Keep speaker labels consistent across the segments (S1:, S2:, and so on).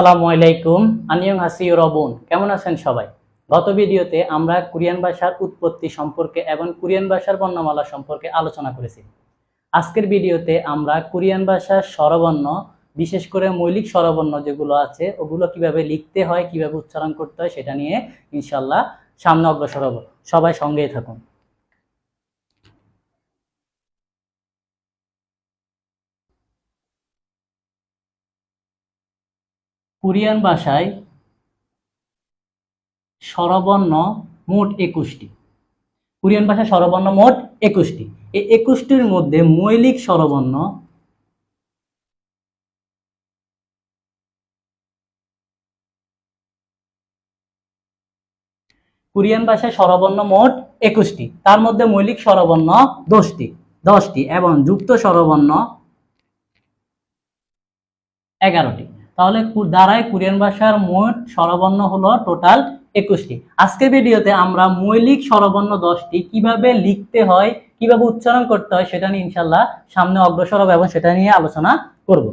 S1: আসসালামু আলাইকুম, আনিয়ং হাসি রবুন। কেমন আছেন সবাই? গত ভিডিওতে আমরা কোরিয়ান ভাষার উৎপত্তি সম্পর্কে এবং কোরিয়ান ভাষার বর্ণমালা সম্পর্কে আলোচনা করেছি। আজকের ভিডিওতে আমরা কোরিয়ান ভাষার স্বরবর্ণ, বিশেষ করে মৌলিক স্বরবর্ণ যেগুলো আছে ওগুলো কিভাবে লিখতে হয়, কিভাবে উচ্চারণ করতে হয় সেটা নিয়ে ইনশাআল্লাহ সামনে অগ্রসর হব। সবাই সঙ্গেই থাকুন। কোরিয়ান ভাষায় স্বরবর্ণ মোট 21টি। কোরিয়ান ভাষায় স্বরবর্ণ মোট 21টি। এই 21টির মধ্যে মৌলিক স্বরবর্ণ কোরিয়ান ভাষায় স্বরবর্ণ মোট 21টি। তার মধ্যে মৌলিক স্বরবর্ণ 10টি এবং যুক্ত স্বরবর্ণ 11টি। তাহলে দ্বারাই কোরিয়ান ভাষার মোট স্বরবর্ণ হলো টোটাল 21টি। আজকের ভিডিওতে আমরা মৌলিক স্বরবর্ণ 10টি কিভাবে লিখতে হয়, কিভাবে উচ্চারণ করতে হয় সেটা নিয়ে ইনশাআল্লাহ সামনে অগ্রসর হব এবং সেটা নিয়ে আলোচনা করব।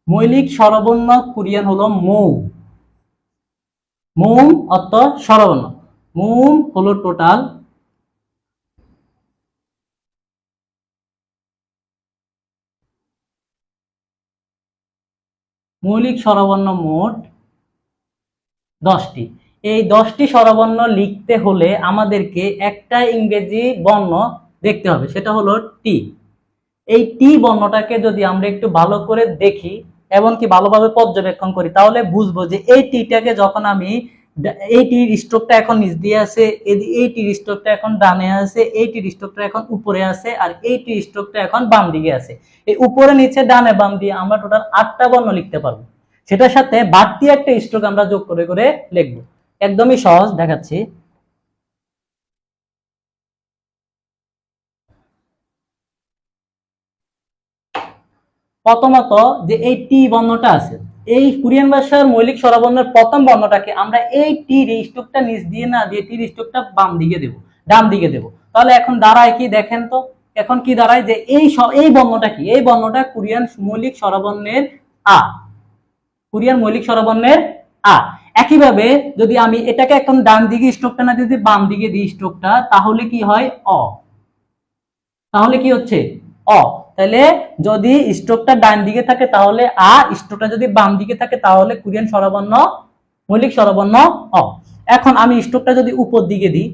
S1: মৌলিক স্বরবর্ণ কোরিয়ান হলো মৌ। মৌ অর্থ স্বরবর্ণ। মৌ হলো টোটাল মৌলিক স্বরবর্ণ মোট 10টি। এই 10টি স্বরবর্ণ লিখতে হলে আমাদেরকে একটা ইংরেজি বর্ণ দেখতে হবে, সেটা হলো টি। এই টি বর্ণটাকে যদি আমরা একটু ভালো করে দেখি এবং কি ভালোভাবে পর্যবেক্ষণ করি তাহলে বুঝবো যে এই টিটাকে যখন আমি এই টির স্ট্রোকটা এখন নিচ দিয়ে আছে, এই টির স্ট্রোকটা এখন ডানে আছে, এই টির স্ট্রোকটা এখন উপরে আছে, আর এই টির স্ট্রোকটা এখন বাম দিকে আছে। এই উপরে নিচে ডানে বাম দিয়ে আমরা টোটাল 8টা বর্ণ লিখতে পারবো। সেটার সাথে বাড়তি একটা স্ট্রোক আমরা যোগ করে করে লিখবো। একদমই সহজ দেখাচ্ছি। প্রথমত যে এই টি বর্ণটা আছে, এই কোরিয়ান ভাষার মৌলিক স্বরবর্ণের প্রথম বর্ণটাকে আমরা এই টির স্ট্রোকটা নিচ দিয়ে না দিয়ে টির স্ট্রোকটা বাম দিকে দেব, ডান দিকে দেব। তাহলে এখন দাঁড়ায় কি দেখেন তো, এখন কি দাঁড়ায় যে এই বর্ণটা কি, এই বর্ণটা কোরিয়ান মৌলিক স্বরবর্ণের আ। কোরিয়ান মৌলিক স্বরবর্ণের আ। একইভাবে যদি আমি এটাকে এখন ডান দিকে স্ট্রোকটা না দিয়ে বাম দিকে দিই স্ট্রোকটা, তাহলে কি হয় অ। তাহলে কি হচ্ছে অ। তাহলে যদি স্ট্রোকটা ডান দিকে থাকে তাহলে আ, স্ট্রোকটা যদি বাম দিকে থাকে তাহলে কোরিয়ান স্বরবর্ণ মৌলিক স্বরবর্ণ অ। এখন আমি স্ট্রোকটা যদি উপর দিকে দিই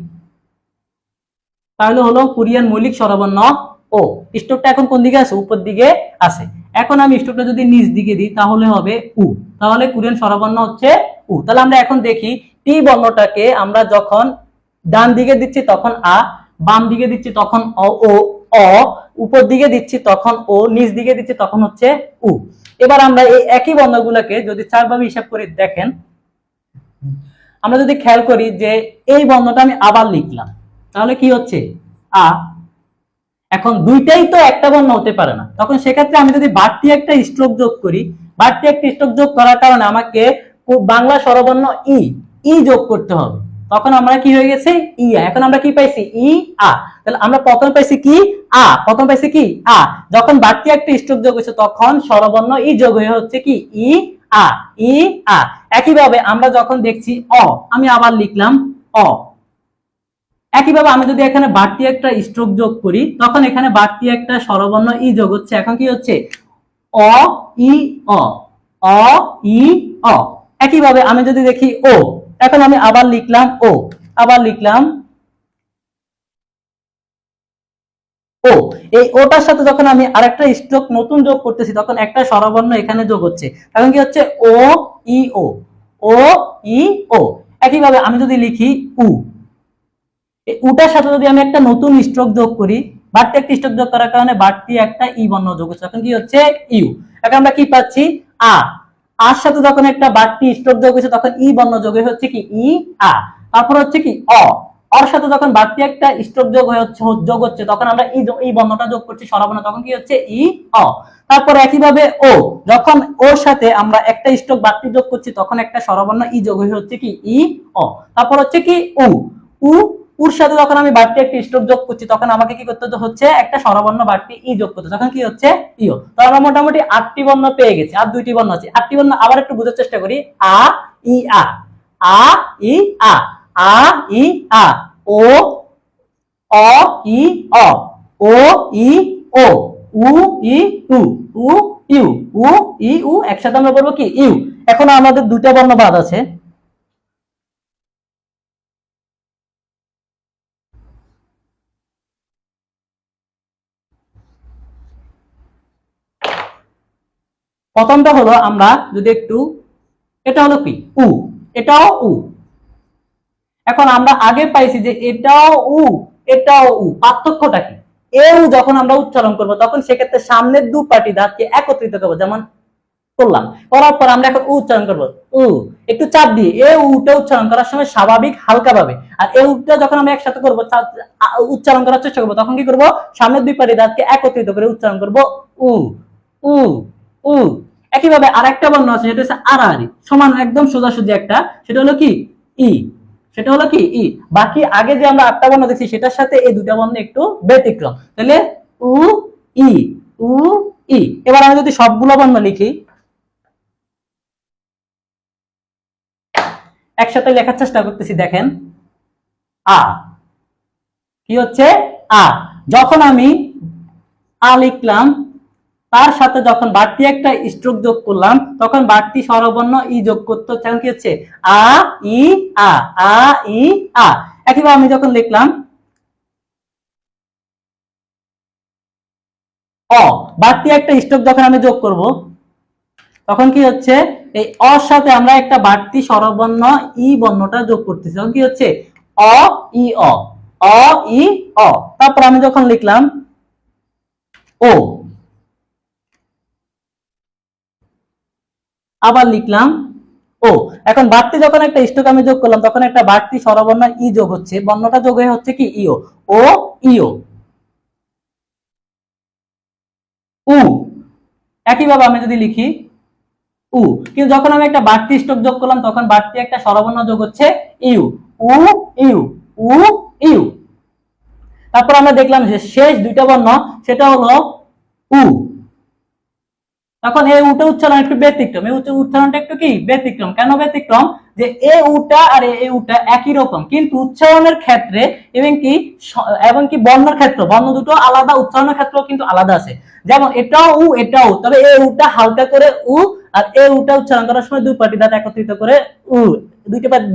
S1: তাহলে হলো কোরিয়ান মৌলিক স্বরবর্ণ ও। স্ট্রোকটা এখন কোন দিকে আছে? উপর দিকে আছে। এখন আমি স্ট্রোকটা যদি নিচ দিকে দিই তাহলে হবে উ। তাহলে কোরিয়ান স্বরবর্ণ হচ্ছে উ। তাহলে আমরা এখন দেখি টি বর্ণটাকে আমরা যখন ডান দিকে দিচ্ছি তখন আ, বাম দিকে দিচ্ছি তখন অ, উপর দিকে দিচ্ছি তখন ও, নিচ দিকে দিচ্ছি তখন হচ্ছে উ। এবার আমরা এই একই বর্ণগুলোকে যদি 4 ভাবে হিসাব করে দেখেন, আমরা যদি খেয়াল করি যে এই বর্ণটা আমি আবার লিখলাম তাহলে কি হচ্ছে আ। এখন দুইটাই তো একটা বর্ণ হতে পারে না, তখন সেক্ষেত্রে আমি যদি বাড়তি একটা স্ট্রোক যোগ করি, বাড়তি একটা স্ট্রোক যোগ করার কারণে আমাকে বাংলা স্বরবর্ণ ই যোগ করতে হবে। তখন আমরা কি হয়ে গেছে ই আ। এখন আমরা কি পাইছি ই আ। তাহলে আমরা প্রথম পাইছি কি আ, প্রথম পাইছি কি আ। যখন বাড়তি একটা স্ট্রোক যোগ হয়েছে তখন স্বরবর্ণ ই যোগ হয়ে হচ্ছে কি ই আ, ই আ। একইভাবে আমরা যখন দেখছি অ, আমি আবার লিখলাম অ। একইভাবে আমি যদি এখানে বাড়তি একটা স্ট্রোক যোগ করি তখন এখানে বাড়তি একটা স্বরবর্ণ ই যোগ হচ্ছে। এখন কি হচ্ছে অ ই অ, অ ই অ। একইভাবে আমি যদি দেখি ও, এখন আমি আবার লিখলাম ও, আবার লিখলাম ও। এই ওটার সাথে যখন আমি আরেকটা স্ট্রোক নতুন যোগ করতেছি তখন একটা স্বরবর্ণ এখানে যোগ হচ্ছে। এখন কি হচ্ছে ও ই ও, ও ই ও। একইভাবে আমি যদি লিখি উ, উটার সাথে যদি আমি একটা নতুন স্ট্রোক যোগ করি, বাড়তি একটা স্ট্রোক যোগ করার কারণে বাড়তি একটা ই বর্ণ যোগ হচ্ছে। এখন কি হচ্ছে ইউ। এখন আমরা কি পাচ্ছি আ। আর সাথে যখন একটা বাড়তি স্ট্রোক যোগ হচ্ছে তখন ই বর্ণ যোগ হচ্ছে কি ই আ। তারপর হচ্ছে কি অ, অর সাথে যখন বাড়তি একটা স্ট্রোক যোগ হচ্ছে তখন আমরা এই বর্ণটা যোগ করছি স্বরবর্ণ, তখন কি হচ্ছে ই অ। তারপর একইভাবে ও, যখন ওর সাথে আমরা একটা স্ট্রোক বাড়তি যোগ করছি তখন একটা স্বরবর্ণ ই যোগ হয়ে হচ্ছে কি ই অ। তারপর হচ্ছে কি উ, উ উর সাথে যখন আমি বাড়তি একটা স্ট্রোক যোগ করছি তখন আমাকে কি করতে হচ্ছে একটা স্বরবর্ণ বাড়তি ই যোগ করতে, তখন কি হচ্ছে ইও। তো আমরা মোটামুটি 8টি বর্ণ পেয়ে গেছি, আর 2টি বর্ণ আছে। 8টি বর্ণ আবার একটু বোঝার চেষ্টা করি। আ ই আ, আ ই আ, আ ই আ, ও অ ই অ, ও ই ও, উ ই উ, উ ইউ, উ ই উ, একসাথে আমরা বলবো কি ইউ। এখন আমাদের 2টা বর্ণ বাদ আছে। প্রথমটা হলো আমরা যদি একটু, এটা হলো কি উ, এটাও উ। এখন আমরা আগে পাইছি যে এটাও উ এটাও উ, পার্থক্যটা কি? এ উ যখন আমরা উচ্চারণ করব তখন সেক্ষেত্রে সামনের দু পাটি দাঁতকে একত্রিত করবো, যেমন করলাম, করার পর আমরা এখন উ উচ্চারণ করবো, উ একটু চাপ দিয়ে এ উটা উচ্চারণ করার সময় স্বাভাবিক হালকা ভাবে, আর এ উটা যখন আমরা একসাথে করবো উচ্চারণ করার চেষ্টা করবো তখন কি করবো সামনের দুই পাটি দাঁতকে একত্রিত করে উচ্চারণ করবো উ উ উ। একইভাবে আরেকটা বর্ণ আছে সেটা হচ্ছে আড়াআড়ি, সমান একদম সোজাসুজি একটা, সেটা হলো কি ই, সেটা হলো কি ই। বাকি আগে যে আমরা 8টা বর্ণ দেখছি সেটার সাথে এই 2টা বর্ণ একটু ব্যতিক্রম, তাহলে উ ই, উ ই। এবার আমি যদি সবগুলো বর্ণ লিখি, একসাথে লেখার চেষ্টা করতেছি, দেখেন আ, কি হচ্ছে আ। যখন আমি আ লিখলাম তার সাথে যখন বাড়তি একটা স্ট্রোক যোগ করলাম তখন বাড়তি স্বরবর্ণ ই যোগ করতে হচ্ছে, কি হচ্ছে আ ই আ, আ ই আ। একইভাবে আমি যখন লিখলাম অ, বাড়তি একটা স্ট্রোক যখন আমি যোগ করব তখন কি হচ্ছে এই অর সাথে আমরা একটা বাড়তি স্বরবর্ণ ই বর্ণটা যোগ করতেছি, তখন কি হচ্ছে অ ই অ, অ ই অ। তারপর আমি যখন লিখলাম ও, আবার লিখলাম ও। এখন বাড়তি যখন একটা স্ট্রোক আমি যোগ করলাম তখন একটা বাড়তি স্বরবর্ণ ই যোগ হচ্ছে, বর্ণটা যোগ হয়ে হচ্ছে কি ইও, ও ইও, উ। একইভাবে আমি যদি লিখি উ, কিন্তু যখন আমি একটা বাড়তি স্ট্রোক যোগ করলাম তখন বাড়তি একটা স্বরবর্ণ যোগ হচ্ছে ইউ, উ ইউ, উ ইউ। তারপর আমরা দেখলাম যে শেষ 2টা বর্ণ সেটা হলো উ। তখন এই উটা উচ্চারণ একটু ব্যতিক্রম, এই উচ্চারণটা একটু কি ব্যতিক্রম। কেন ব্যতিক্রম? যে এ উটা আর এ উটা একই রকম, কিন্তু উচ্চারণের ক্ষেত্রে এবং কি বর্ণের ক্ষেত্রে বর্ণ দুটো আলাদা, উচ্চারণের ক্ষেত্রেও কিন্তু আলাদা আছে। যেমন এটাও উ এটাও, তবে এ উটা হালকা করে উ, আর এ উটা উচ্চারণ করার সময় দুই পাটি দাঁত একত্রিত করে উ,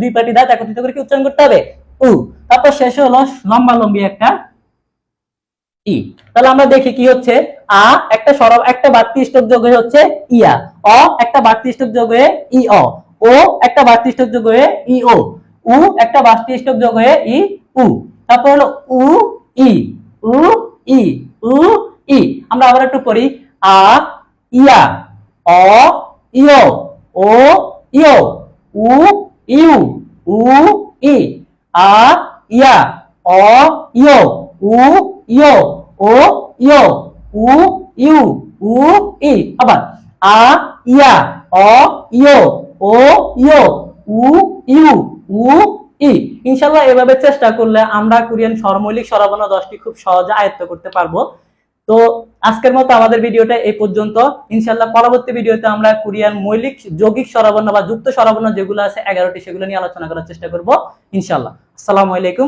S1: দুই পাটি দাঁত একত্রিত করে কি উচ্চারণ করতে হবে উ। তারপর শেষে হলো লম্বা লম্বি একটা ই। তাহলে আমরা দেখি কি হচ্ছে আ একটা বাড়তি স্ট্রোক যোগ হয়ে হচ্ছে ইয়া, অ একটা বাড়তি স্ট্রোক যোগ হয়ে ই অ, ও একটা বাড়তি স্ট্রোক যোগ হয়ে ই ও, উ একটা বাড়তি স্ট্রোক যোগ হয়ে ই উ। তারপর হলো উ ই, উ ই, উ ই। আমরা আবার একটু পড়ি আ ইয়া, অ ইও, ও ইও, উ ইউ, উ ই, আ ইয়া, অ ইও, উ ইও, ও ইও, উ ইউ, উ ই। আবার আ ইয়া, অ ইও, ও ইও, উ ইউ, উ ই। ইনশাআল্লাহ এভাবে চেষ্টা করলে আমরা কোরিয়ান স্বরমৌলিক স্বরবর্ণ 10টি খুব সহজে আয়ত্ত করতে পারবো। তো আজকের মতো আমাদের ভিডিওটা এই পর্যন্ত। ইনশাআল্লাহ পরবর্তী ভিডিওতে আমরা কোরিয়ান মৌলিক যৌগিক স্বরবর্ণ বা যুক্ত স্বরবর্ণ যেগুলো আছে 11টি সেগুলো নিয়ে আলোচনা করার চেষ্টা করব ইনশাআল্লাহ। আসসালামু আলাইকুম।